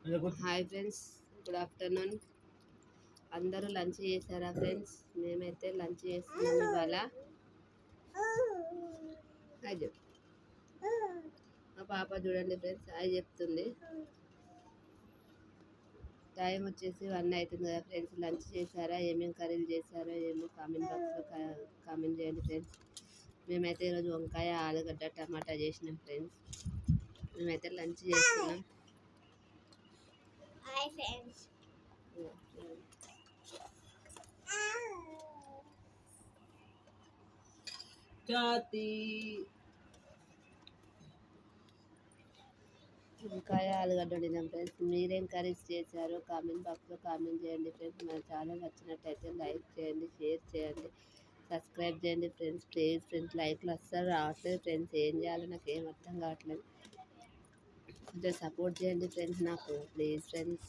Hi friends, good afternoon. అందరూ lunch చేశారా friends? మేమైతే లంచ్ చేస్తున్నాం ఇవాళ. హాయ్ చెప్పు. మా పాప చూడండి ఫ్రెండ్స్, హాయ్ చెప్తుంది. టైం వచ్చేసి 1 అవుతుంది కదా ఫ్రెండ్స్. లంచ్ చేశారా? ఏమేమి కర్రీలు చేశారో ఏమో కామెంట్ బాక్స్లో కామెంట్ చేయండి ఫ్రెండ్స్. మేమైతే ఈరోజు వంకాయ, ఆలుగడ్డ, టమాటా చేసినాం ఫ్రెండ్స్. మేమైతే లంచ్ చేస్తున్నాం. Hi friends. జాతి వంకాయ, ఆలుగడ్డ వండినాం ఫ్రెండ్స్. మీరేం కర్రీస్ చేశారో కామెంట్ బాక్స్లో కామెంట్ చేయండి ఫ్రెండ్స్. మన ఛానల్ నచ్చినట్టయితే లైక్ చేయండి, షేర్ చేయండి, సబ్స్క్రైబ్ చేయండి ఫ్రెండ్స్. ప్లీజ్ ఫ్రెండ్స్, లైక్లు అస్సలు రావట్లేదు ఫ్రెండ్స్. ఏం చేయాలో నాకు ఏం అర్థం కావట్లేదు. కొంచెం సపోర్ట్ చేయండి ఫ్రెండ్స్ నాకు, ప్లీజ్ ఫ్రెండ్స్.